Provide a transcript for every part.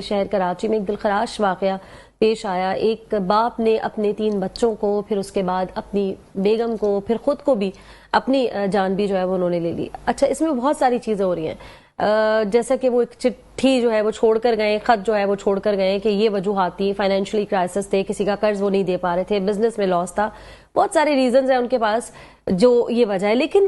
شہر کراچی میں ایک دلخراش واقعہ پیش آیا. ایک باپ نے اپنے 3 بچوں کو، پھر اس کے بعد اپنی بیگم کو، پھر خود کو بھی، اپنی جان بھی جو ہے وہ انہوں نے لے لی. اچھا، اس میں بہت ساری چیزیں ہو رہی ہیں، جیسا کہ وہ ایک چٹھی جو ہے وہ چھوڑ کر گئے، خط جو ہے وہ چھوڑ کر گئے کہ یہ وجوہات تھی، فائنینشلی کرائسس تھے، کسی کا قرض وہ نہیں دے پا رہے تھے، بزنس میں لاس تھا، بہت سارے ریزنز ہیں ان کے پاس جو یہ وجہ ہے. لیکن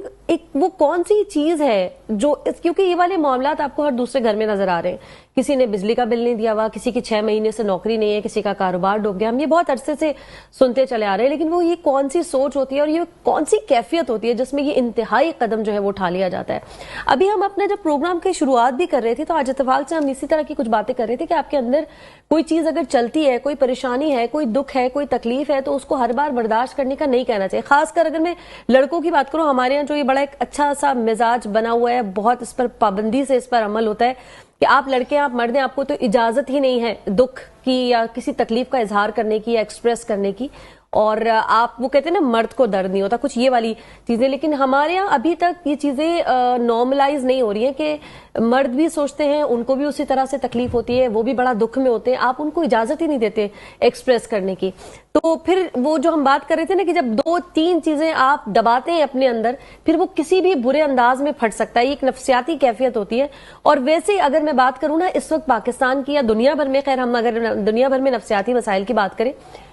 وہ کون سی چیز ہے جو، کیونکہ یہ والے معاملات آپ کو ہر دوسرے گھر میں نظر آ رہے ہیں. کسی نے بجلی کا بل نہیں دیا ہوا، کسی کی 6 مہینے سے نوکری نہیں ہے، کسی کا کاروبار ڈوب گیا. ہم یہ بہت عرصے سے سنتے چلے آ رہے ہیں، لیکن وہ یہ کون سی سوچ ہوتی ہے اور یہ کون سی کیفیت ہوتی ہے جس میں یہ انتہائی قدم جو ہے وہ اٹھا لیا جاتا ہے. ابھی ہم اپنا جب پروگرام کی شروعات بھی کر رہے تھے تو آج اتفاق سے ہم اسی طرح کی کچھ باتیں کر رہے تھے کہ آپ کے اندر کوئی چیز اگر چلتی ہے، کوئی پریشانی ہے، کوئی دکھ ہے، کوئی تکلیف ہے، تو اس کو ہر بار برداشت کرنے کا نہیں کہنا چاہیے. خاص کر اگر میں لڑکوں کی بات کروں، ہمارے یہاں جو یہ بڑا ایک اچھا سا مزاج بنا ہوا ہے، بہت اس پر پابندی سے اس پر عمل ہوتا ہے کہ آپ لڑکے، آپ مرد ہیں، آپ کو تو اجازت ہی نہیں ہے دکھ کی یا کسی تکلیف کا اظہار کرنے کی یا ایکسپریس کرنے کی. اور آپ وہ کہتے ہیں نا مرد کو درد نہیں ہوتا، کچھ یہ والی چیزیں. لیکن ہمارے یہاں ابھی تک یہ چیزیں نارملائز نہیں ہو رہی ہیں کہ مرد بھی سوچتے ہیں، ان کو بھی اسی طرح سے تکلیف ہوتی ہے، وہ بھی بڑا دکھ میں ہوتے ہیں، آپ ان کو اجازت ہی نہیں دیتے ایکسپریس کرنے کی. تو پھر وہ جو ہم بات کر رہے تھے نا کہ جب 2-3 چیزیں آپ دباتے ہیں اپنے اندر، پھر وہ کسی بھی برے انداز میں پھٹ سکتا ہے. یہ ایک نفسیاتی کیفیت ہوتی ہے. اور ویسے اگر میں بات کروں نا اس وقت پاکستان کی یا دنیا بھر میں، خیر ہم اگر دنیا بھر میں نفسیاتی مسائل کی بات کریں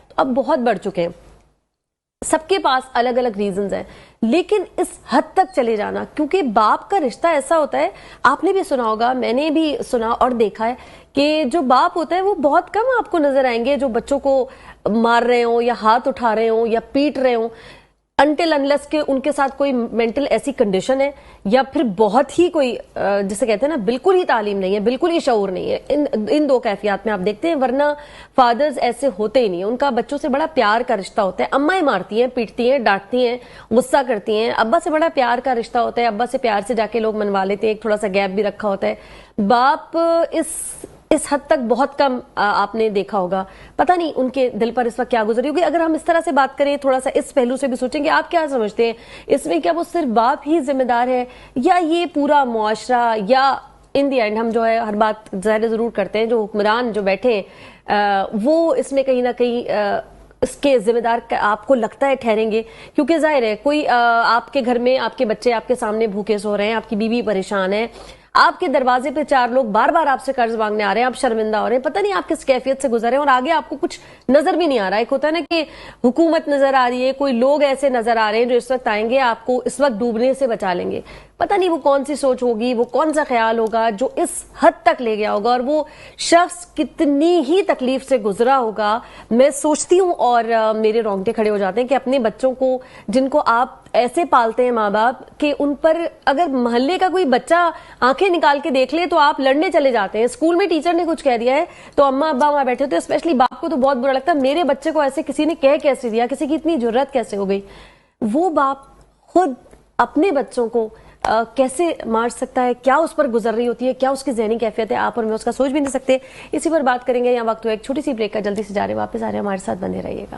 تو اب بہت بڑھ چکے ہیں، سب کے پاس الگ الگ ریزنز ہیں. لیکن اس حد تک چلے جانا، کیونکہ باپ کا رشتہ ایسا ہوتا ہے، آپ نے بھی سنا ہوگا، میں نے بھی سنا اور دیکھا ہے کہ جو باپ ہوتا ہے وہ بہت کم آپ کو نظر آئیں گے جو بچوں کو مار رہے ہوں یا ہاتھ اٹھا رہے ہوں یا پیٹ رہے ہوں، انٹل انلیس کہ ان کے ساتھ کوئی مینٹل ایسی کنڈیشن ہے یا پھر بہت ہی کوئی جسے کہتے ہیں نا بالکل ہی تعلیم نہیں ہے، بالکل ہی شعور نہیں ہے. ان 2 کیفیات میں آپ دیکھتے ہیں، ورنہ فادرز ایسے ہوتے ہی نہیں. ان کا بچوں سے بڑا پیار کا رشتہ ہوتا ہے. اماں مارتی ہیں، پیٹتی ہیں، ڈانٹتی ہیں، غصہ کرتی ہیں. ابا سے بڑا پیار کا رشتہ ہوتا ہے، ابا سے پیار سے جا کے لوگ منوا لیتے ہیں، ایک تھوڑا سا گیپ بھی رکھا ہوتا ہے. باپ اس حد تک بہت کم آپ نے دیکھا ہوگا. پتہ نہیں ان کے دل پر اس وقت کیا گزری ہوگی. اگر ہم اس طرح سے بات کریں، تھوڑا سا اس پہلو سے بھی سوچیں کہ آپ کیا سمجھتے ہیں اس میں، کیا وہ صرف باپ ہی ذمہ دار ہے یا یہ پورا معاشرہ، یا ان دی اینڈ ہم جو ہے ہر بات ظاہر ضرور کرتے ہیں، جو حکمران جو بیٹھے ہیں وہ اس میں کہیں نہ کہیں اس کے ذمہ دار آپ کو لگتا ہے ٹھہریں گے. کیونکہ ظاہر ہے کوئی آپ کے گھر میں آپ کے بچے آپ کے سامنے بھوکے سو رہے ہیں، آپ کی بیوی پریشان ہے، آپ کے دروازے پہ 4 لوگ بار بار آپ سے قرض مانگنے آ رہے ہیں، آپ شرمندہ ہو رہے ہیں، پتہ نہیں آپ کس کیفیت سے گزر رہے ہیں اور آگے آپ کو کچھ نظر بھی نہیں آ رہا. ایک ہوتا ہے نا کہ حکومت نظر آ رہی ہے، کوئی لوگ ایسے نظر آ رہے ہیں جو اس وقت آئیں گے آپ کو اس وقت ڈوبنے سے بچا لیں گے. پتہ نہیں وہ کون سی سوچ ہوگی، وہ کون سا خیال ہوگا جو اس حد تک لے گیا ہوگا، اور وہ شخص کتنی ہی تکلیف سے گزرا ہوگا. میں سوچتی ہوں اور میرے رونگٹے کھڑے ہو جاتے ہیں کہ اپنے بچوں کو، جن کو آپ ایسے پالتے ہیں ماں باپ، کہ ان پر اگر محلے کا کوئی بچہ آنکھیں نکال کے دیکھ لے تو آپ لڑنے چلے جاتے ہیں. اسکول میں ٹیچر نے کچھ کہہ دیا ہے تو اماں ابا وہاں بیٹھے ہوتے ہیں، اسپیشلی باپ کو تو بہت برا لگتا ہے، میرے بچے کو ایسے کسی نے کہہ کیسے دیا، کسی کی اتنی جرات کیسے ہو گئی. وہ باپ خود اپنے بچوں کو کیسے مار سکتا ہے، کیا اس پر گزر رہی ہوتی ہے، کیا اس کی ذہنی کیفیت ہے، آپ اور میں اس کا سوچ بھی نہیں سکتے. اسی پر بات کریں گے. یہاں وقت ہوا ایک چھوٹی سی بریک کا، جلدی سے جا رہے، واپس آ رہے، ہمارے ساتھ بنے رہیے گا.